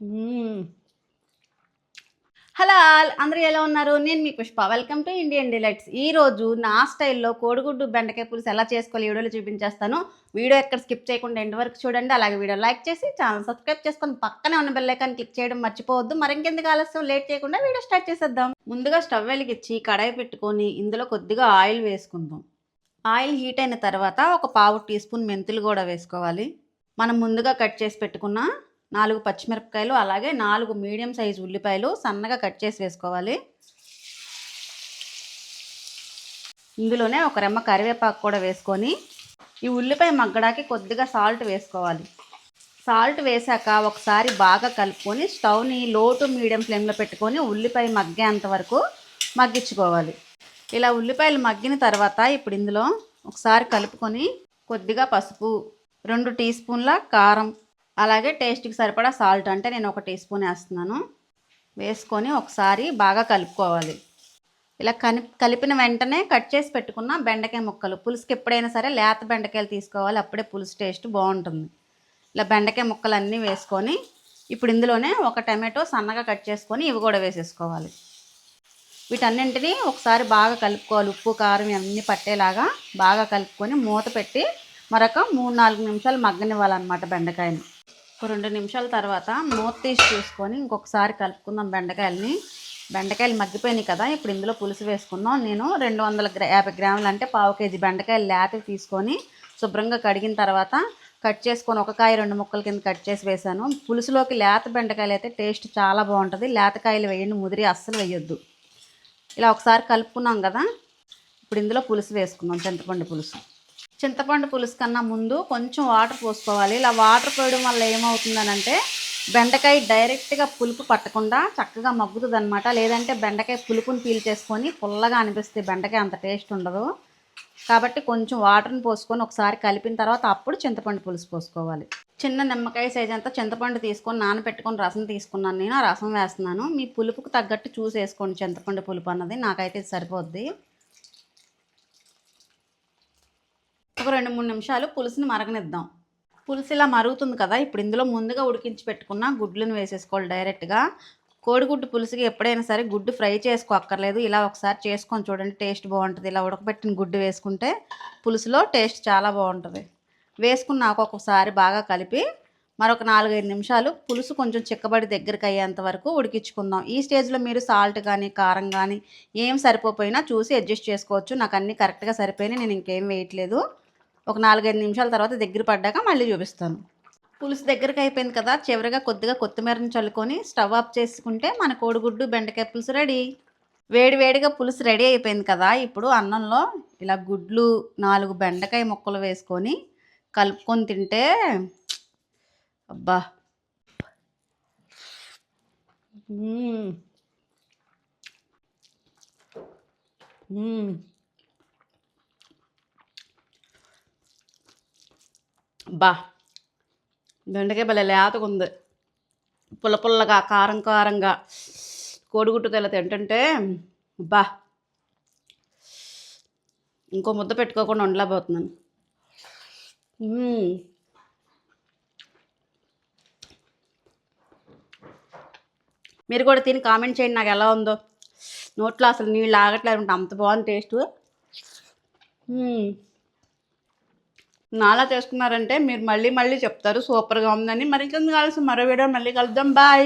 హ్మ్. Hello all! అందరూ ఎలా ఉన్నారు? నేను మీ Pushpa. Welcome to Indian delights. ఈరోజు నా స్టైల్‌లో కోడిగుడ్డు బెండకాయ పులుసు ఎలా చేసుకోవాలో ఈ వీడియోలో చూపించేస్తాను. వీడియో ఎక్కడ స్కిప్ చేయకుండా ఎండ్ వరకు చూడండి. అలాగే వీడియో లైక్ చేసి ఛానల్ సబ్స్క్రైబ్ చేసుకొని పక్కనే ఉన్న బెల్ ఐకాన్ క్లిక్ చేయడం మర్చిపోవద్దు. మరింకెందుకు ఆలస్యం లేట్ చేయకుండా వీడియో స్టార్ట్ చేసేద్దాం. ముందుగా స్టవ్ వెలిగించి కడాయి పెట్టుకొని ఇందులో కొద్దిగా ఆయిల్ వేసుకుందాం. ఆయిల్ హీట్ అయిన తర్వాత ఒక పావు టీ స్పూన్ మెంతులు కూడా వేసుకోవాలి. మనం ముందుగా కట్ చేసి పెట్టుకున్న 4 పచ్చిమిరపకాయలు అలాగే 4 మీడియం సైజు ఉల్లిపాయలు సన్నగా కట్ చేసి వేసుకోవాలి. ఇందులోనే ఒక రెమ్మ కరివేపాకు కూడా వేసుకొని ఈ ఉల్లిపాయ మగ్గడానికి కొద్దిగా సాల్ట్ వేసుకోవాలి. సాల్ట్ వేశాక ఒకసారి బాగా కలుపుకొని స్టవ్ని లో టు మీడియం ఫ్లేమ్లో పెట్టుకొని ఉల్లిపాయ మగ్గేంత వరకు మగ్గించుకోవాలి. ఇలా ఉల్లిపాయలు మగ్గిన తర్వాత ఇప్పుడు ఇందులో ఒకసారి కలుపుకొని కొద్దిగా పసుపు, 2 టీ స్పూన్ల కారం, అలాగే టేస్ట్కి సరిపడా సాల్ట్, అంటే నేను 1 టీ స్పూన్ వేస్తున్నాను, వేసుకొని ఒకసారి బాగా కలుపుకోవాలి. ఇలా కలిపిన వెంటనే కట్ చేసి పెట్టుకున్న బెండకాయ ముక్కలు, పులుసుకి ఎప్పుడైనా సరే లేత బెండకాయలు తీసుకోవాలి, అప్పుడే పులుసు టేస్ట్ బాగుంటుంది. ఇలా బెండకాయ ముక్కలు అన్నీ వేసుకొని ఇప్పుడు ఇందులోనే ఒక టమాటో సన్నగా కట్ చేసుకొని ఇవి కూడా వేసేసుకోవాలి. వీటన్నింటినీ ఒకసారి బాగా కలుపుకోవాలి. ఉప్పు కారం అన్నీ పట్టేలాగా బాగా కలుపుకొని మూత పెట్టి మరొక 3-4 నిమిషాలు మగ్గనివ్వాలన్నమాట బెండకాయని. ఒక 2 నిమిషాల తర్వాత మూత తీసి చూసుకొని ఇంకొకసారి కలుపుకుందాం బెండకాయలని. బెండకాయలు మగ్గిపోయినాయి కదా, ఇప్పుడు ఇందులో పులుసు వేసుకుందాం. నేను 250 గ్రాములు అంటే పావు కేజీ బెండకాయలు లేతవి తీసుకొని శుభ్రంగా కడిగిన తర్వాత కట్ చేసుకొని ఒక కాయ 2 ముక్కల కింద కట్ చేసి వేసాను. పులుసులోకి లేత బెండకాయలు అయితే టేస్ట్ చాలా బాగుంటుంది. లేతకాయలు వేయండి, ముదిరి అస్సలు వేయొద్దు. ఇలా ఒకసారి కలుపుకున్నాం కదా, ఇప్పుడు ఇందులో పులుసు వేసుకుందాం. చింతపండు పులుసు కన్నా ముందు కొంచెం వాటర్ పోసుకోవాలి. ఇలా వాటర్ పోయడం వల్ల ఏమవుతుందనంటే బెండకాయ డైరెక్ట్గా పులుపు పట్టకుండా చక్కగా మగ్గుతుంది అనమాట. లేదంటే బెండకాయ పులుపుని పీల్చేసుకొని పుల్లగా అనిపిస్తే బెండకాయ అంత టేస్ట్ ఉండదు. కాబట్టి కొంచెం వాటర్ని పోసుకొని ఒకసారి కలిపిన తర్వాత అప్పుడు చింతపండు పులుసు పోసుకోవాలి. చిన్న నిమ్మకాయ సైజ్ అంతా చింతపండు తీసుకొని నానబెట్టుకొని రసం తీసుకున్నాను. నేను ఆ రసం వేస్తున్నాను. మీ పులుపుకు తగ్గట్టు చూసి వేసుకోండి చింతపండు పులుపు అన్నది. నాకైతే ఇది సరిపోద్ది. ఒక 2-3 నిమిషాలు పులుసుని మరగనిద్దాం. పులుసు ఇలా మరుగుతుంది కదా, ఇప్పుడు ఇందులో ముందుగా ఉడికించి పెట్టుకున్న గుడ్లను వేసేసుకోవాలి డైరెక్ట్గా. కోడిగుడ్డు పులుసుకి ఎప్పుడైనా సరే గుడ్డు ఫ్రై చేసుకోక్కర్లేదు. ఇలా ఒకసారి చేసుకొని చూడండి, టేస్ట్ బాగుంటుంది. ఇలా ఉడకబెట్టిన గుడ్డు వేసుకుంటే పులుసులో టేస్ట్ చాలా బాగుంటుంది. వేసుకున్నాక ఒక్కొక్కసారి బాగా కలిపి మరొక 4-5 నిమిషాలు పులుసు కొంచెం చిక్కబడి దగ్గరికి అయ్యేంత వరకు ఉడికించుకుందాం. ఈ స్టేజ్లో మీరు సాల్ట్ కానీ కారం కానీ ఏం సరిపోయినా చూసి అడ్జస్ట్ చేసుకోవచ్చు. నాకు అన్నీ కరెక్ట్గా సరిపోయినాయి, నేను ఇంకేం వేయట్లేదు. ఒక 4-5 నిమిషాల తర్వాత దగ్గర పడ్డాక మళ్ళీ చూపిస్తాను. పులుసు దగ్గరికి అయిపోయింది కదా, చివరిగా కొద్దిగా కొత్తిమీరని చల్లుకొని స్టవ్ ఆఫ్ చేసుకుంటే మన కోడిగుడ్డు బెండకాయ పులుసు రెడీ. వేడివేడిగా పులుసు రెడీ అయిపోయింది కదా, ఇప్పుడు అన్నంలో ఇలా గుడ్లు 4 బెండకాయ ముక్కలు వేసుకొని కలుపుకొని తింటే అబ్బా బా బెండకాయ భలే లేతగా ఉంది, పుల్ల పుల్లగా కారం కారంగా కోడిగుడ్డుతో ఇలా తింటుంటే బా ఇంకో ముద్ద పెట్టుకోకుండా ఉండలేకపోతున్నాను. మీరు కూడా తిని కామెంట్ చేయండి నాకు ఎలా ఉందో. నోట్లో అసలు నీళ్ళు ఆగట్లేదు, అంత బాగుంది టేస్ట్. నాలా చేసుకున్నారంటే మీరు మళ్ళీ మళ్ళీ చెప్తారు సూపర్గా ఉందని. మరి ఇంకెందుకు కావాల్సిన మరో వీడియో మళ్ళీ కలుద్దాం. బాయ్.